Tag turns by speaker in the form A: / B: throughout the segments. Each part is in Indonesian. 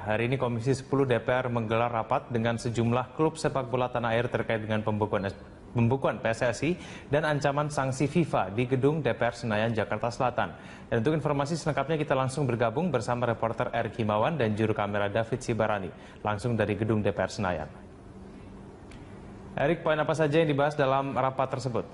A: Hari ini Komisi 10 DPR menggelar rapat dengan sejumlah klub sepak bola tanah air terkait dengan pembukuan PSSI dan ancaman sanksi FIFA di gedung DPR Senayan, Jakarta Selatan. Dan untuk informasi selengkapnya kita langsung bergabung bersama reporter Erik Himawan dan juru kamera David Sibarani langsung dari gedung DPR Senayan. Erik, poin apa saja yang dibahas dalam rapat tersebut?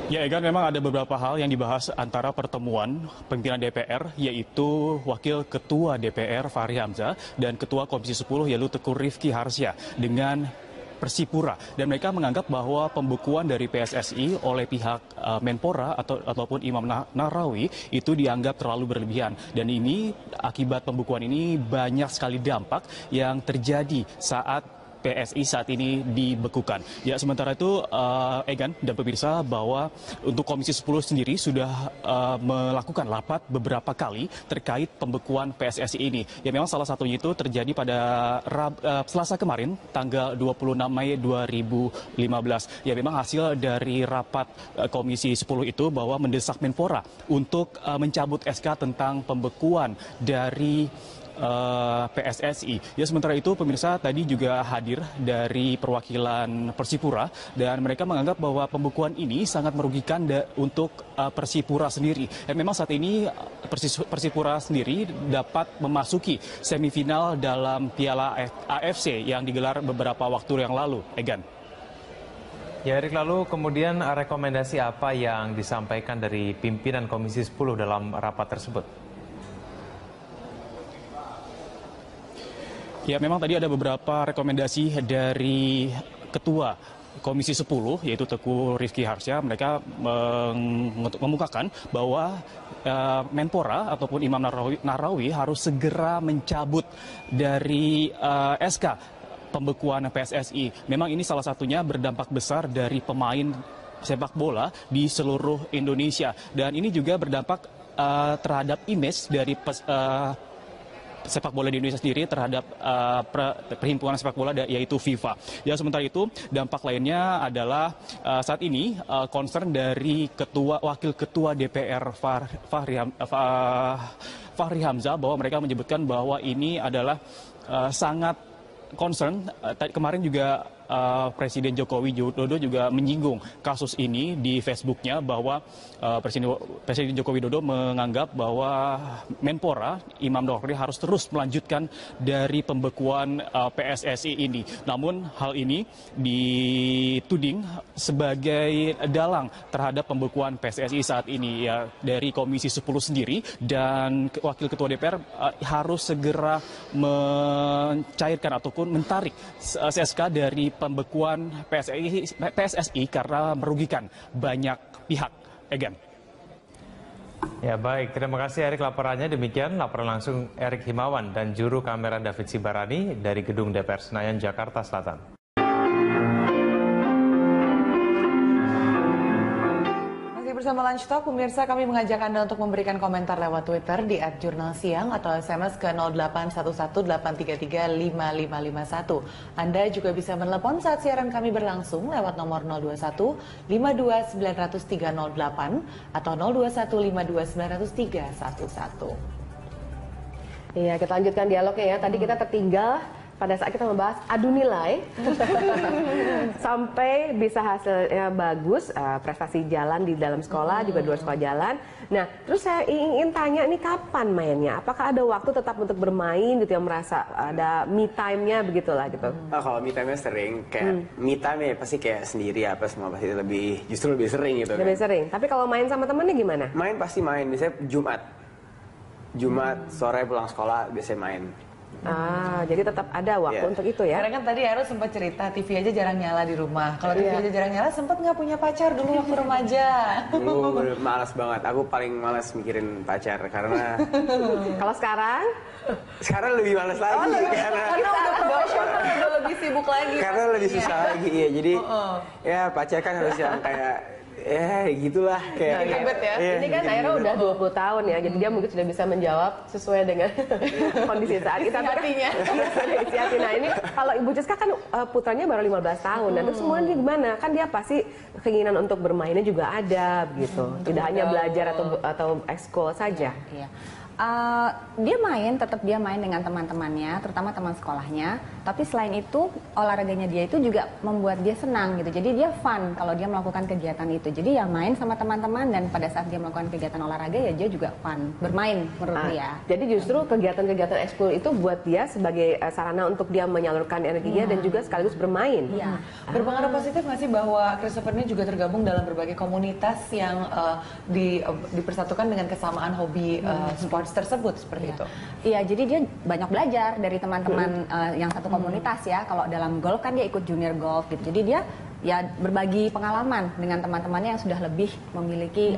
B: Ya, Egan, memang ada beberapa hal yang dibahas antara pertemuan pimpinan DPR, yaitu Wakil Ketua DPR Fahri Hamzah dan Ketua Komisi 10 yaitu Teguh Rifki Harsya dengan Persipura, dan mereka menganggap bahwa pembekuan dari PSSI oleh pihak Menpora ataupun Imam Nahrawi itu dianggap terlalu berlebihan, dan ini akibat pembekuan ini banyak sekali dampak yang terjadi saat PSI saat ini dibekukan. Ya, sementara itu Egan dan pemirsa, bahwa untuk Komisi 10 sendiri sudah melakukan rapat beberapa kali terkait pembekuan PSSI ini. Ya, memang salah satunya itu terjadi pada Selasa kemarin, tanggal 26 Mei 2015. Ya, memang hasil dari rapat Komisi 10 itu bahwa mendesak Menpora untuk mencabut SK tentang pembekuan dari PSSI. Ya, sementara itu pemirsa, tadi juga hadir dari perwakilan Persipura dan mereka menganggap bahwa pembekuan ini sangat merugikan untuk Persipura sendiri. Memang saat ini Persipura sendiri dapat memasuki semifinal dalam Piala AFC yang digelar beberapa waktu yang lalu. Egan.
A: Ya, Erik, lalu kemudian rekomendasi apa yang disampaikan dari pimpinan Komisi 10 dalam rapat tersebut?
B: Ya, memang tadi ada beberapa rekomendasi dari Ketua Komisi 10, yaitu Teguh Rifki Harsya. Mereka mengemukakan bahwa Menpora ataupun Imam Nahrawi harus segera mencabut dari SK pembekuan PSSI. Memang ini salah satunya berdampak besar dari pemain sepak bola di seluruh Indonesia. Dan ini juga berdampak terhadap image dari sepak bola di Indonesia sendiri terhadap perhimpunan sepak bola yaitu FIFA. Ya, sementara itu dampak lainnya adalah saat ini concern dari Wakil Ketua DPR Fahri Hamzah, bahwa mereka menyebutkan bahwa ini adalah sangat concern. Kemarin juga Presiden Joko Widodo juga menyinggung kasus ini di Facebooknya, bahwa Presiden Joko Widodo menganggap bahwa Menpora Imam Nahrawi harus terus melanjutkan dari pembekuan PSSI ini. Namun hal ini dituding sebagai dalang terhadap pembekuan PSSI saat ini, ya, dari Komisi 10 sendiri, dan Wakil Ketua DPR harus segera mencairkan ataupun mentarik SK dari pembekuan PSSI karena merugikan banyak pihak. Egan.
A: Ya, baik, terima kasih Erik laporannya. Demikian laporan langsung Erik Himawan dan juru kamera David Sibarani dari gedung DPR Senayan, Jakarta Selatan.
C: Bersama Lunch Talk, pemirsa, kami mengajak Anda untuk memberikan komentar lewat Twitter di @jurnalsiang atau SMS ke 0811-833-5551. Anda juga bisa menelepon saat siaran kami berlangsung lewat nomor 021-52-900-308 atau 021-52-900-311.
D: Iya, kita lanjutkan dialognya ya. Tadi kita tertinggal pada saat kita membahas adu nilai sampai bisa hasilnya bagus, prestasi jalan di dalam sekolah juga di luar sekolah jalan. Nah, terus saya ingin tanya nih, kapan mainnya? Apakah ada waktu tetap untuk bermain gitu, yang merasa ada me time-nya begitulah gitu?
E: Kalau me time-nya sering, kayak me time ya pasti kayak sendiri apa semua pasti justru lebih sering gitu.
D: Lebih sering. Tapi kalau main sama temennya gimana?
E: Main pasti main, biasanya Jumat sore pulang sekolah biasanya main.
D: Jadi tetap ada waktu untuk itu ya.
C: Karena kan tadi Eros sempat cerita TV aja jarang nyala di rumah. Kalau TV aja jarang nyala, sempat nggak punya pacar dulu waktu remaja?
E: Dulu malas banget. Aku paling malas mikirin pacar karena
D: kalau sekarang
E: lebih malas lagi
C: karena udah profesional, udah lebih sibuk lagi.
E: Karena lebih susah lagi, ya. Jadi ya pacar kan harus yang kayak gitulah kayak.
C: Ribet ya.
E: Iya,
D: Ini kan Aira udah 20 tahun ya, jadi dia mungkin sudah bisa menjawab sesuai dengan kondisi saat itu.
C: Hatinya.
D: Isi hati. Nah ini kalau Ibu Jiska kan putranya baru 15 tahun, dan terus semuanya dia gimana? Kan dia pasti keinginan untuk bermainnya juga ada begitu, tidak hanya belajar atau ekskul saja.
F: Iya. Tetap dia main dengan teman-temannya, terutama teman sekolahnya. Tapi selain itu, olahraganya dia itu juga membuat dia senang gitu. Jadi dia fun kalau dia melakukan kegiatan itu. Jadi ya main sama teman-teman, dan pada saat dia melakukan kegiatan olahraga ya dia juga fun, bermain menurut dia.
D: Jadi justru kegiatan-kegiatan ekskul itu buat dia sebagai sarana untuk dia menyalurkan energinya dan juga sekaligus bermain.
F: Iya.
C: Berpengaruh positif nggak sih bahwa Christopher ini juga tergabung dalam berbagai komunitas yang dipersatukan dengan kesamaan hobi sports tersebut seperti itu?
F: Iya, jadi dia banyak belajar dari teman-teman yang satu komunitas ya. Kalau dalam golf kan dia ikut junior golf gitu. Jadi dia ya berbagi pengalaman dengan teman-temannya yang sudah lebih memiliki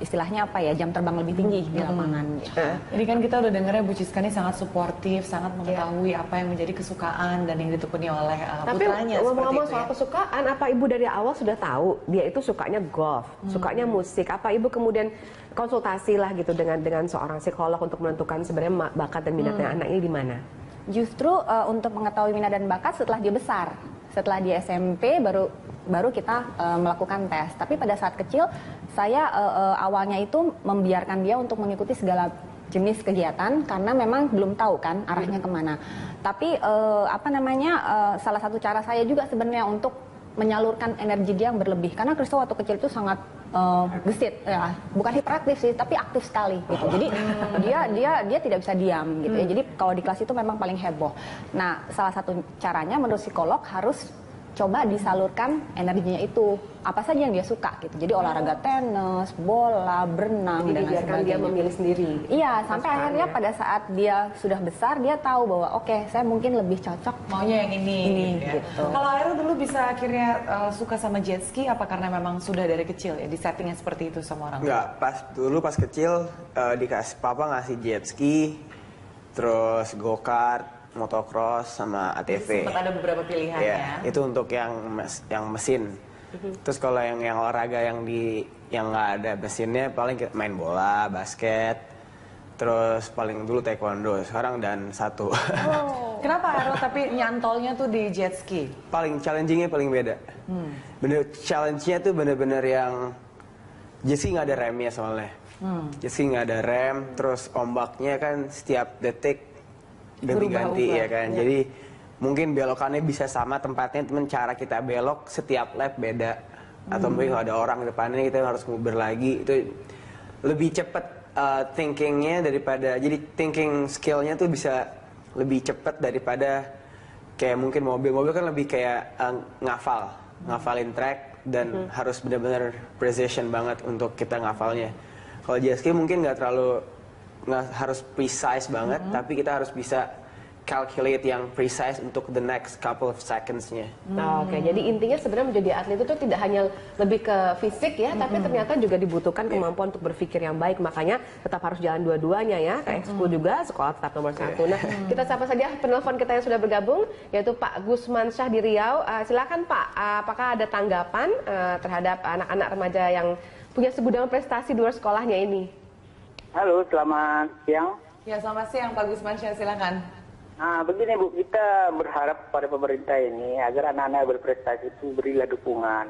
F: istilahnya apa ya, jam terbang lebih tinggi di lapangan gitu.
C: Ini kan kita udah dengarnya Bu Jiska ini sangat suportif, sangat mengetahui apa yang menjadi kesukaan dan yang ditekuni oleh putranya.
D: Tapi ngomong-ngomong
C: seperti
D: soal kesukaan, apa Ibu dari awal sudah tahu dia itu sukanya golf, sukanya musik? Apa Ibu kemudian konsultasi lah gitu dengan seorang psikolog untuk menentukan sebenarnya bakat dan minatnya anak ini di mana?
F: Justru untuk mengetahui minat dan bakat setelah dia besar. Setelah dia SMP baru kita melakukan tes. Tapi pada saat kecil saya awalnya itu membiarkan dia untuk mengikuti segala jenis kegiatan karena memang belum tahu kan arahnya kemana. Tapi salah satu cara saya juga sebenarnya untuk menyalurkan energi dia yang berlebih, karena Kristo waktu kecil itu sangat gesit ya, bukan hiperaktif sih tapi aktif sekali gitu. Jadi dia tidak bisa diam gitu ya. Jadi kalau di kelas itu memang paling heboh. Nah, salah satu caranya menurut psikolog harus coba disalurkan energinya itu apa saja yang dia suka gitu. Jadi olahraga tenis, bola, berenang,
D: Jadi
F: dan lain
D: biarkan dia
F: sebagainya.
D: memilih sendiri.
F: Iya, sampai akhirnya pada saat dia sudah besar dia tahu bahwa oke, saya mungkin lebih cocok
C: maunya yang ini gitu.
F: gitu.
C: Kalau Aira dulu bisa akhirnya suka sama jet ski, apa karena memang sudah dari kecil ya di settingnya seperti itu sama orang tua?
E: Enggak, pas kecil dikasih papa ngasih jet ski, terus go-kart, motocross sama ATV.
C: Sempat ada beberapa pilihan
E: Iya,
C: ya.
E: itu untuk yang mesin. Terus kalau yang olahraga yang nggak ada mesinnya paling main bola, basket, terus paling dulu taekwondo, sekarang dan satu.
C: Kenapa Aira tapi nyantolnya tuh di jet ski?
E: Paling challengingnya paling beda. Bener challenge-nya tuh bener-bener yang jet ski nggak ada remnya soalnya. Jet ski nggak ada rem, terus ombaknya kan setiap detik ganti-ganti ya kan. Jadi mungkin belokannya bisa sama tempatnya, temen cara kita belok setiap lap beda. Atau mungkin kalau ada orang depannya kita harus nguber lagi. Itu lebih cepet thinkingnya daripada, jadi thinking skillnya tuh bisa lebih cepet daripada kayak mungkin mobil kan lebih kayak ngafalin track dan harus benar-benar precision banget untuk kita ngafalnya. Kalau jet ski mungkin nggak harus precise banget, tapi kita harus bisa calculate yang precise untuk the next couple of seconds-nya.
D: Oke, jadi intinya sebenarnya menjadi atlet itu tidak hanya lebih ke fisik ya, tapi ternyata juga dibutuhkan kemampuan untuk berpikir yang baik. Makanya tetap harus jalan dua-duanya ya, ke ekskul juga, sekolah tetap nomor satu. Nah, kita sapa saja penelpon kita yang sudah bergabung, yaitu Pak Gusman Syah di Riau. Silakan Pak, apakah ada tanggapan terhadap anak-anak remaja yang punya segudang prestasi di luar sekolahnya ini?
G: Halo, selamat siang.
C: Ya, selamat siang Pak Gusman Syah, silakan.
G: Nah, begini Bu, kita berharap pada pemerintah ini agar anak-anak berprestasi itu berilah dukungan.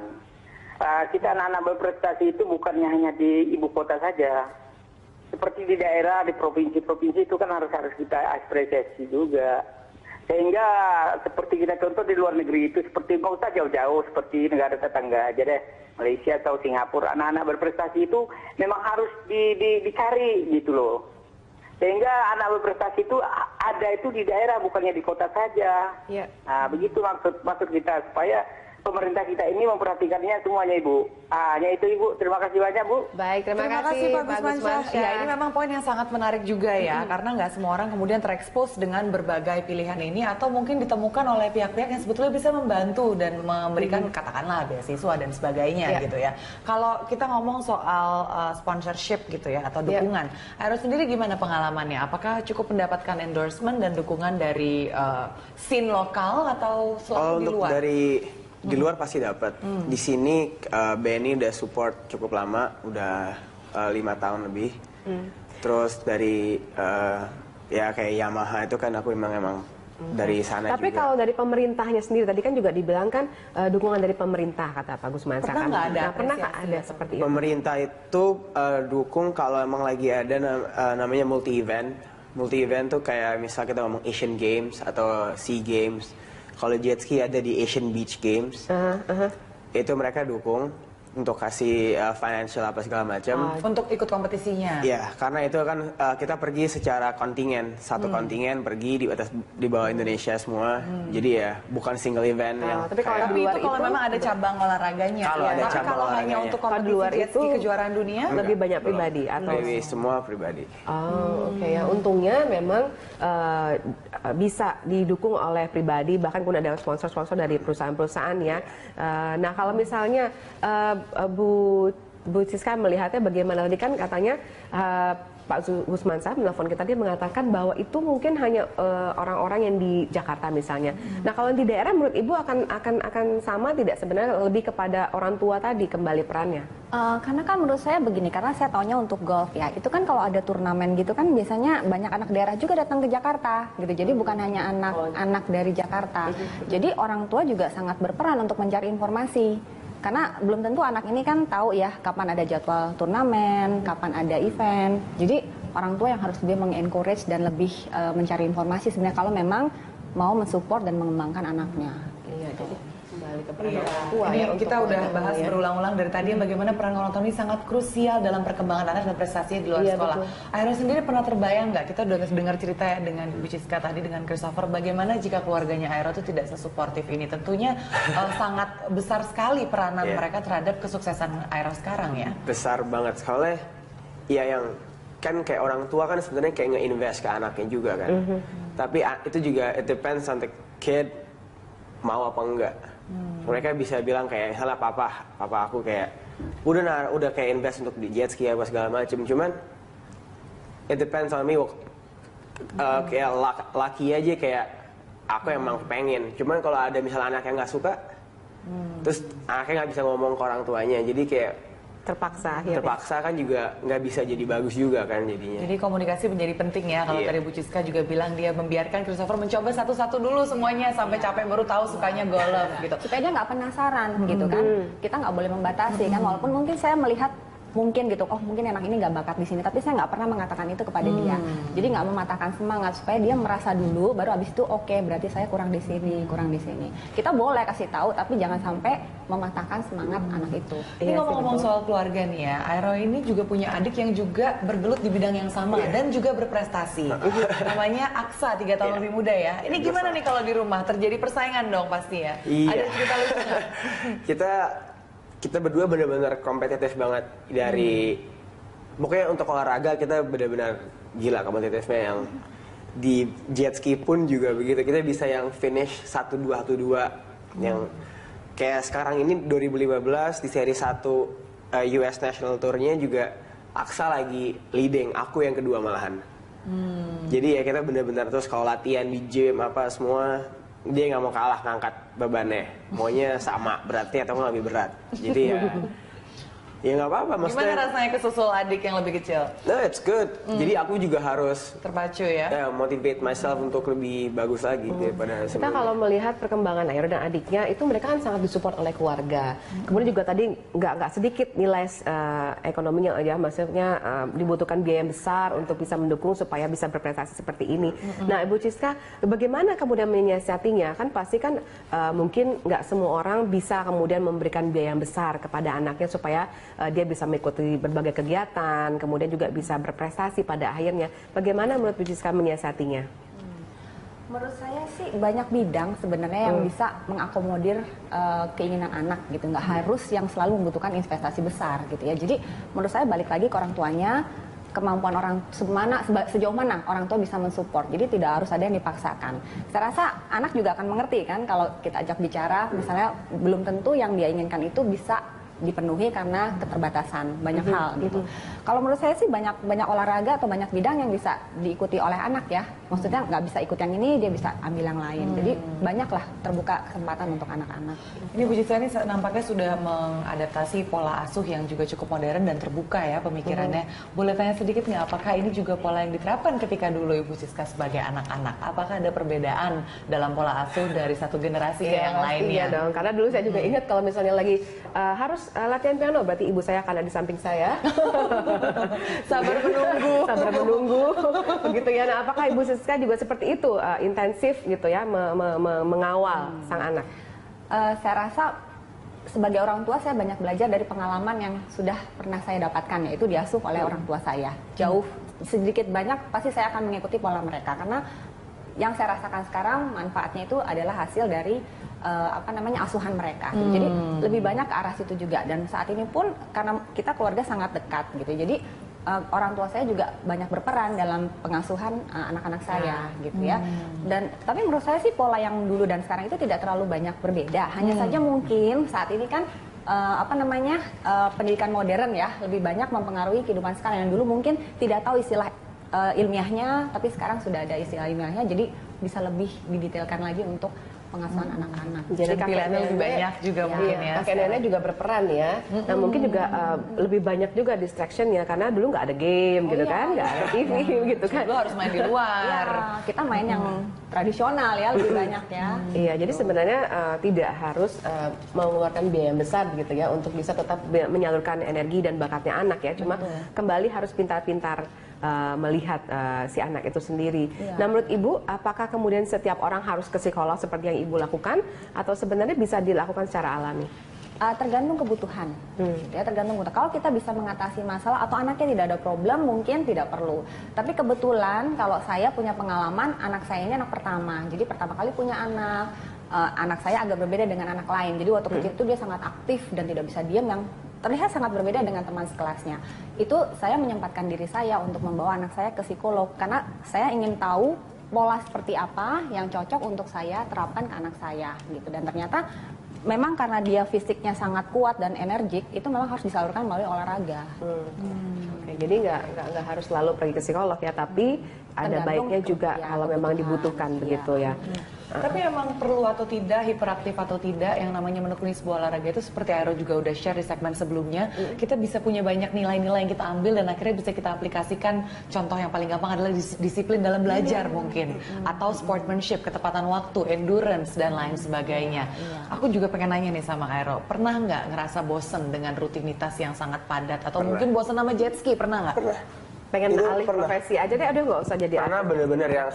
G: Kita anak-anak berprestasi itu bukannya hanya di ibu kota saja. Seperti di daerah, di provinsi-provinsi itu kan harus kita apresiasi juga. Sehingga seperti kita contoh di luar negeri itu seperti nggak usah jauh-jauh seperti negara tetangga aja deh, Malaysia atau Singapura, anak-anak berprestasi itu memang harus dicari gitu loh. Sehingga anak berprestasi itu ada itu di daerah, bukannya di kota saja.
D: Ya.
G: Nah, begitu maksud kita supaya pemerintah kita ini memperhatikannya semuanya Ibu. Hanya itu Ibu, terima kasih banyak Bu.
D: Baik, terima kasih
C: Pak Gusman Syah. Ya, ini memang poin yang sangat menarik juga ya, karena nggak semua orang kemudian terekspos dengan berbagai pilihan ini, atau mungkin ditemukan oleh pihak-pihak yang sebetulnya bisa membantu dan memberikan katakanlah beasiswa dan sebagainya gitu ya. Kalau kita ngomong soal sponsorship gitu ya, atau dukungan, Aira sendiri gimana pengalamannya? Apakah cukup mendapatkan endorsement dan dukungan dari scene lokal atau selalu di luar?
E: Di luar pasti dapat. Di sini BNI udah support cukup lama, udah 5 tahun lebih. Terus dari ya kayak Yamaha itu kan aku emang dari sana
D: Tapi
E: juga.
D: kalau dari pemerintahnya sendiri, tadi kan juga dibilang kan dukungan dari pemerintah, kata Pak Gusman.
C: Pernah nggak ada
D: Pernah nggak
C: apresiasi
D: ada
C: ya?
D: seperti itu?
E: Pemerintah itu dukung kalau emang lagi ada namanya multi event. Multi event tuh kayak misal kita ngomong Asian Games atau SEA Games. Kalau jet ski ada di Asian Beach Games. Itu mereka dukung untuk kasih financial apa segala macam.
C: Untuk ikut kompetisinya.
E: Ya, karena itu kan kita pergi secara kontingen, satu kontingen pergi di bawah Indonesia semua. Jadi ya bukan single event yang.
D: Tapi kalau
C: Tapi
D: di luar
C: itu kalau memang ada cabang olahraganya.
E: Kalau
C: ya.
E: ada
C: Tapi
E: cabang
C: kalau hanya
E: olahraganya.
C: untuk
D: Kalau di
C: kompetisi
D: luar
C: jet ski
D: itu
C: kejuaraan dunia,
D: lebih banyak pribadi atau
E: Lebih semua pribadi.
D: Oh, oke ya. Untungnya memang bisa didukung oleh pribadi, bahkan pun ada sponsor-sponsor dari perusahaan-perusahaan ya. Nah, kalau misalnya Bu Siska melihatnya bagaimana? Tadi kan katanya Pak Gusman Sah menelpon kita, dia mengatakan bahwa itu mungkin hanya orang-orang yang di Jakarta misalnya. Nah, kalau di daerah menurut Ibu akan sama tidak, sebenarnya lebih kepada orang tua tadi kembali perannya?
F: Karena kan menurut saya begini, karena saya taunya untuk golf ya, itu kan kalau ada turnamen gitu kan biasanya banyak anak daerah juga datang ke Jakarta gitu. Jadi bukan hanya anak-anak dari Jakarta. Jadi orang tua juga sangat berperan untuk mencari informasi. Karena belum tentu anak ini kan tahu ya kapan ada jadwal turnamen, kapan ada event. Jadi orang tua yang harus lebih mengencourage dan lebih mencari informasi sebenarnya kalau memang mau mensupport dan mengembangkan anaknya.
D: Iya, jadi kembali ke peran
C: Iya.
D: orang tua
C: Ini
D: ya.
C: kita
D: untuk
C: udah
D: orang
C: bahas
D: tua ya.
C: berulang-ulang dari tadi bagaimana peran orang tua ini sangat krusial dalam perkembangan anak dan prestasinya di luar
D: Iya,
C: sekolah.
D: betul.
C: Aira sendiri pernah terbayang nggak? Kita udah dengar cerita ya dengan Bu Siska tadi, dengan Christopher, bagaimana jika keluarganya Aira itu tidak sesuportif ini? Tentunya sangat besar sekali peranan
E: Iya.
C: mereka terhadap kesuksesan Aira sekarang ya.
E: Besar banget soalnya ya yang kan kayak orang tua kan sebenarnya kayak nge-invest ke anaknya juga kan. Tapi itu juga it depends on the kid mau apa enggak. Mereka bisa bilang kayak misalnya papa aku kayak udah kayak invest untuk di jet ski apa segala macem, cuman it depends on me. Kayak laki aja kayak aku emang pengen, cuman kalau ada misalnya anak yang nggak suka, terus anaknya nggak bisa ngomong ke orang tuanya, jadi kayak
D: Terpaksa akhirnya.
E: terpaksa kan juga nggak bisa jadi bagus juga kan jadinya.
C: Jadi komunikasi menjadi penting ya. Kalau
E: Iya.
C: tadi Bu Siska juga bilang dia membiarkan Christopher mencoba satu-satu dulu semuanya sampai capek baru tahu sukanya golf gitu.
F: Supaya dia nggak penasaran gitu kan. Kita nggak boleh membatasi kan, walaupun mungkin saya melihat mungkin gitu, oh mungkin anak ini nggak bakat di sini, tapi saya nggak pernah mengatakan itu kepada dia. Jadi nggak mematahkan semangat, supaya dia merasa dulu, baru abis itu oke, berarti saya kurang di sini. Kita boleh kasih tahu, tapi jangan sampai mematahkan semangat anak itu.
C: Ini
D: Iya sih,
C: ngomong-ngomong
D: betul.
C: soal keluarga nih ya, Aira ini juga punya adik yang juga bergelut di bidang yang sama dan juga berprestasi. Namanya Aksa, 3 tahun lebih muda ya. Ini gimana nih kalau di rumah? Terjadi persaingan dong pasti ya?
E: Iya.
C: Ada cerita lucu nggak?
E: kita berdua benar-benar kompetitif banget dari pokoknya untuk olahraga kita benar-benar gila kompetitifnya, yang di jet ski pun juga begitu, kita bisa yang finish 1-2 yang kayak sekarang ini 2015 di seri 1 US National Tour-nya juga Aksa lagi leading, aku yang kedua malahan. Jadi ya kita benar-benar terus kalau latihan di gym apa semua dia nggak mau kalah ngangkat bebannya, maunya sama beratnya atau nggak lebih berat. Jadi ya nggak apa-apa.
C: Gimana rasanya kesusul adik yang lebih kecil?
E: No, it's good. Jadi aku juga harus
C: Terpacu ya?
E: motivate myself untuk lebih bagus lagi daripada
D: Kita
E: sebelumnya.
D: kalau melihat perkembangan Aira dan adiknya itu mereka kan sangat disupport oleh keluarga. Kemudian juga tadi nggak sedikit nilai ekonominya ya, maksudnya dibutuhkan biaya yang besar untuk bisa mendukung supaya bisa berprestasi seperti ini. Nah, Ibu Siska, bagaimana kemudian menyiasatinya? Kan pasti kan mungkin nggak semua orang bisa kemudian memberikan biaya yang besar kepada anaknya supaya dia bisa mengikuti berbagai kegiatan, kemudian juga bisa berprestasi pada akhirnya. Bagaimana menurut Bu Siska menyiasatinya?
F: Menurut saya sih banyak bidang sebenarnya yang bisa mengakomodir keinginan anak gitu, nggak harus yang selalu membutuhkan investasi besar gitu ya. Jadi menurut saya balik lagi ke orang tuanya, kemampuan orang sejauh mana orang tua bisa mensupport. Jadi tidak harus ada yang dipaksakan. Saya rasa anak juga akan mengerti kan kalau kita ajak bicara, misalnya belum tentu yang dia inginkan itu bisa dipenuhi karena keterbatasan banyak hal gitu. Kalau menurut saya sih banyak olahraga atau banyak bidang yang bisa diikuti oleh anak ya. Maksudnya nggak bisa ikut yang ini, dia bisa ambil yang lain. Jadi banyaklah terbuka kesempatan untuk anak-anak.
C: Ini Bu Citra ini nampaknya sudah mengadaptasi pola asuh yang juga cukup modern dan terbuka ya pemikirannya. Boleh tanya sedikit nggak, apakah ini juga pola yang diterapkan ketika dulu Ibu Siska sebagai anak-anak? Apakah ada perbedaan dalam pola asuh dari satu generasi ke yang lainnya?
D: Iya dong, karena dulu saya juga ingat kalau misalnya lagi harus latihan piano, berarti ibu saya akan ada di samping saya.
C: Sabar menunggu.
D: Sabar menunggu. Begitu ya. Nah, apakah Ibu Siska juga seperti itu, intensif gitu ya, mengawal sang anak?
F: Saya rasa sebagai orang tua saya banyak belajar dari pengalaman yang sudah pernah saya dapatkan, yaitu diasuh oleh orang tua saya. Jauh sedikit banyak pasti saya akan mengikuti pola mereka, karena yang saya rasakan sekarang manfaatnya itu adalah hasil dari asuhan mereka. Jadi lebih banyak ke arah situ juga, dan saat ini pun karena kita keluarga sangat dekat gitu. Jadi orang tua saya juga banyak berperan dalam pengasuhan anak-anak saya gitu ya. Dan tapi menurut saya sih pola yang dulu dan sekarang itu tidak terlalu banyak berbeda. Hanya saja mungkin saat ini kan pendidikan modern ya lebih banyak mempengaruhi kehidupan sekarang. Yang dulu mungkin tidak tahu istilah ilmiahnya, tapi sekarang sudah ada istilah ilmiahnya, jadi bisa lebih didetailkan lagi untuk pengasuhan anak-anak.
C: Jadi pilihannya lebih banyak juga mungkin ya.
D: Kakek nenek juga berperan ya. Nah mungkin juga lebih banyak juga distraction ya, karena dulu nggak ada game gitu kan, nggak ada TV gitu kan.
C: Dulu harus main di luar.
F: Ya, kita main yang tradisional ya lebih banyak ya.
D: Iya, jadi sebenarnya tidak harus mengeluarkan biaya yang besar gitu ya untuk bisa tetap menyalurkan energi dan bakatnya anak ya. Cuma kembali harus pintar-pintar melihat si anak itu sendiri. Nah, menurut Ibu, apakah kemudian setiap orang harus ke psikolog seperti yang Ibu lakukan, atau sebenarnya bisa dilakukan secara alami?
F: Tergantung kebutuhan, ya tergantung kebutuhan. Kalau kita bisa mengatasi masalah atau anaknya tidak ada problem, mungkin tidak perlu. Tapi kebetulan kalau saya punya pengalaman, anak saya ini anak pertama, jadi pertama kali punya anak. Anak saya agak berbeda dengan anak lain. Jadi waktu kecil itu dia sangat aktif dan tidak bisa diam, yang terlihat sangat berbeda dengan teman sekelasnya. Itu saya menyempatkan diri saya untuk membawa anak saya ke psikolog, karena saya ingin tahu pola seperti apa yang cocok untuk saya terapkan ke anak saya gitu. Dan ternyata memang karena dia fisiknya sangat kuat dan energik, itu memang harus disalurkan melalui olahraga.
D: Oke, jadi nggak harus selalu pergi ke psikolog ya, tapi ada baiknya juga kalau memang dibutuhkan begitu ya.
C: Tapi emang perlu atau tidak, hiperaktif atau tidak, yang namanya menekuni sebuah olahraga itu seperti Aero juga udah share di segmen sebelumnya, kita bisa punya banyak nilai-nilai yang kita ambil dan akhirnya bisa kita aplikasikan. Contoh yang paling gampang adalah disiplin dalam belajar mungkin, atau sportsmanship, ketepatan waktu, endurance, dan lain sebagainya. Aku juga pengen nanya nih sama Aero, pernah nggak ngerasa bosen dengan rutinitas yang sangat padat? Atau mungkin bosen sama jet ski, pernah nggak?
E: Pernah.
D: Pengen alih profesi aja deh, aduh nggak usah jadi
E: Karena bener-bener yang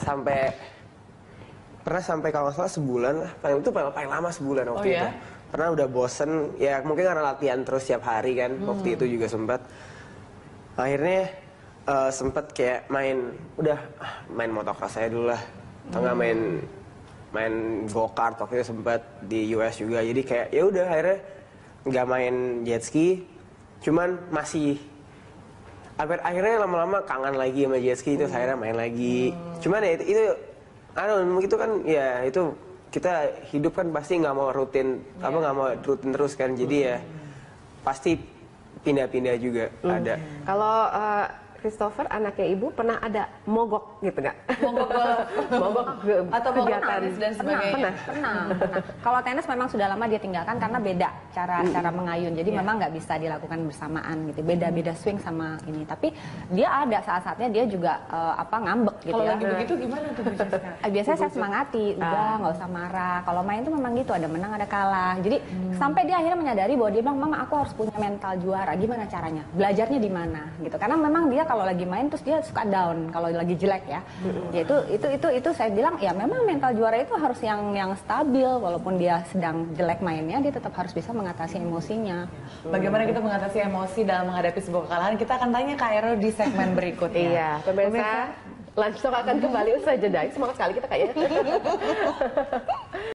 E: pernah sampai kalau nggak salah sebulan lah, paling lama sebulan waktu itu. Pernah udah bosen, ya mungkin karena latihan terus tiap hari kan, waktu itu juga sempat. Akhirnya sempat kayak main motocross saya dulu lah, tengah main go-kart waktu itu sempat di US juga. Jadi kayak ya udah akhirnya nggak main jet ski, cuman masih akhirnya lama-lama kangen lagi sama jet ski, itu akhirnya main lagi. Cuman ya itu itu kan ya itu kita hidup kan pasti nggak mau rutin terus kan, jadi ya pasti pindah-pindah juga ada.
D: Kalau Christopher, anaknya Ibu, pernah ada mogok gitu nggak? Mogok
C: atau
D: kegiatan
C: tenis dan sebagainya?
F: Pernah. Kalau tenis memang sudah lama dia tinggalkan karena beda cara mengayun. Jadi memang nggak bisa dilakukan bersamaan gitu. Beda-beda swing sama ini. Tapi dia ada saat-saatnya dia juga ngambek gitu.
C: Kalau
F: ya.
C: lagi begitu gimana tuh Bu Siska?
F: Biasanya saya semangati, udah nggak usah marah. Kalau main tuh memang gitu, ada menang ada kalah. Jadi sampai dia akhirnya menyadari bahwa dia bilang, "Mama, aku harus punya mental juara. Gimana caranya? Belajarnya di mana?" gitu. Karena memang dia kalau lagi main terus dia suka down kalau lagi jelek ya. Ya itu saya bilang ya memang mental juara itu harus yang stabil, walaupun dia sedang jelek mainnya, dia tetap harus bisa mengatasi emosinya.
C: Bagaimana kita mengatasi emosi dalam menghadapi sebuah kekalahan? Kita akan tanya ke Aero di segmen berikutnya.
D: Iya, pemirsa, Lunch Talk akan kembali usai jeda. Semangat sekali kita kayaknya.